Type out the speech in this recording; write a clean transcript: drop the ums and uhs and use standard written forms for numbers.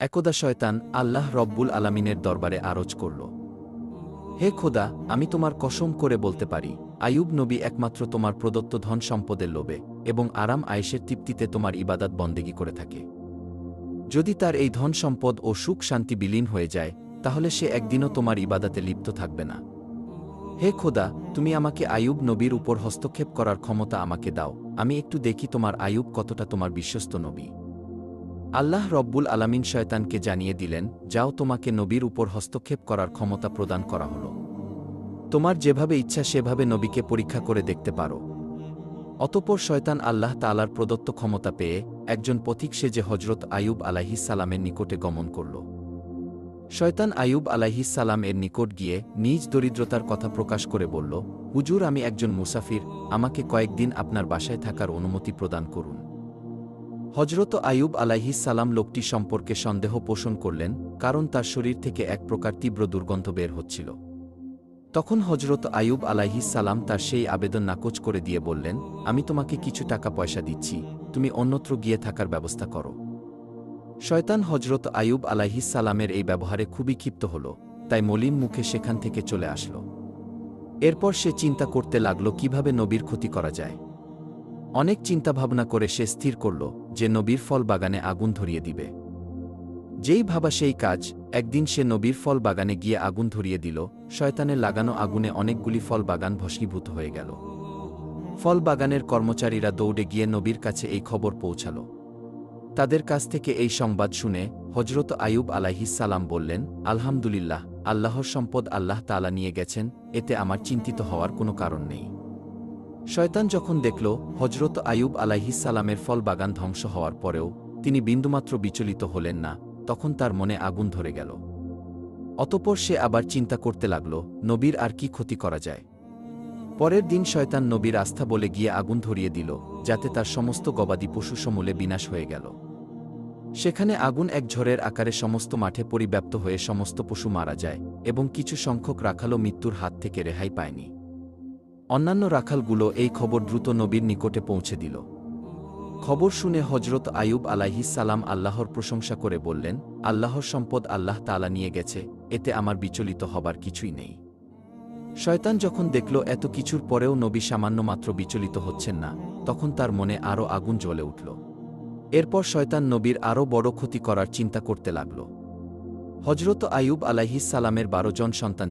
একদা শয়তান আল্লাহ রব্বুল আলামিনের দরবারে আরজ করল, হে খোদা, আমি তোমার কসম করে বলতে পারি, আইয়ুব নবী একমাত্র তোমার প্রদত্ত ধন সম্পদের লোভে এবং আরাম আয়েশের তৃপ্তিতে তোমার ইবাদত বন্দেগী করে থাকে। যদি তার এই ধন সম্পদ ও সুখ শান্তি বিলীন হয়ে যায়, তাহলে সে একদিনও তোমার ইবাদতে লিপ্ত থাকবে না। হে খোদা, তুমি আমাকে আইয়ুব নবীর উপর হস্তক্ষেপ করার ক্ষমতা আমাকে দাও, আমি একটু দেখি তোমার আইয়ুব কতটা তোমার বিশ্বস্ত নবী। আল্লাহ রব্বুল আলামিন শয়তানকে জানিয়ে দিলেন, যাও, তোমাকে নবীর উপর হস্তক্ষেপ করার ক্ষমতা প্রদান করা হল। তোমার যেভাবে ইচ্ছা সেভাবে নবীকে পরীক্ষা করে দেখতে পারো। অতঃপর শয়তান আল্লাহ তাআলার প্রদত্ত ক্ষমতা পেয়ে একজন পথিক সেজে হজরত আইয়ুব আলাইহিস সালামের নিকটে গমন করল। শয়তান আইয়ুব আলাইহিস সালাম এর নিকট গিয়ে নিজ দরিদ্রতার কথা প্রকাশ করে বলল, হুজুর, আমি একজন মুসাফির, আমাকে কয়েকদিন আপনার বাসায় থাকার অনুমতি প্রদান করুন। হজরত আইয়ুব আলাইহিস সালাম লোকটি সম্পর্কে সন্দেহ পোষণ করলেন, কারণ তার শরীর থেকে এক প্রকার তীব্র দুর্গন্ধ বের হচ্ছিল। তখন হজরত আইয়ুব আলাইহিস সালাম তার সেই আবেদন নাকচ করে দিয়ে বললেন, আমি তোমাকে কিছু টাকা পয়সা দিচ্ছি, তুমি অন্যত্র গিয়ে থাকার ব্যবস্থা করো। শয়তান হজরত আইয়ুব আলাইহিস সালামের এই ব্যবহারে খুবই ক্ষিপ্ত হল, তাই মলিন মুখে সেখান থেকে চলে আসল। এরপর সে চিন্তা করতে লাগল কিভাবে নবীর ক্ষতি করা যায়। অনেক চিন্তাভাবনা করে সে স্থির করল যে নবীর ফল বাগানে আগুন ধরিয়ে দিবে। যেই ভাবা সেই কাজ, একদিন সে নবীর ফল বাগানে গিয়ে আগুন ধরিয়ে দিল। শয়তানের লাগানো আগুনে অনেকগুলি ফল বাগান ভস্মীভূত হয়ে গেল। ফল বাগানের কর্মচারীরা দৌড়ে গিয়ে নবীর কাছে এই খবর পৌঁছাল। তাদের কাছ থেকে এই সংবাদ শুনে হজরত আইয়ুব আলাইহিস সালাম বললেন, আলহামদুলিল্লাহ, আল্লাহর সম্পদ আল্লাহ তাআলা নিয়ে গেছেন, এতে আমার চিন্তিত হওয়ার কোনো কারণ নেই। শয়তান যখন দেখল হজরত আইয়ুব আলাইহিস সালামের ফল বাগান ধ্বংস হওয়ার পরেও তিনি বিন্দুমাত্র বিচলিত হলেন না, তখন তার মনে আগুন ধরে গেল। অতঃপর সে আবার চিন্তা করতে লাগল, নবীর আর কি ক্ষতি করা যায়। পরের দিন শয়তান নবীর আস্থা বলে গিয়ে আগুন ধরিয়ে দিল, যাতে তার সমস্ত গবাদি পশু সমূলে বিনাশ হয়ে গেল। সেখানে আগুন এক ঝড়ের আকারে সমস্ত মাঠে পরিব্যাপ্ত হয়ে সমস্ত পশু মারা যায় এবং কিছু সংখ্যক রাখালও মৃত্যুর হাত থেকে রেহাই পায়নি। অন্যান্য রাখালগুলো এই খবর দ্রুত নবীর নিকটে পৌঁছে দিল। খবর শুনে হজরত আইয়ুব আলাইহিস সালাম আল্লাহর প্রশংসা করে বললেন, আল্লাহর সম্পদ আল্লাহ তাআলা নিয়ে গেছে, এতে আমার বিচলিত হবার কিছুই নেই। শয়তান যখন দেখল এত কিছুর পরেও নবী সামান্য মাত্র বিচলিত হচ্ছেন না, তখন তার মনে আরও আগুন জ্বলে উঠল। এরপর শয়তান নবীর আরও বড় ক্ষতি করার চিন্তা করতে লাগল। হজরত আইয়ুব আলাইহিস সালামের 12 জন সন্তান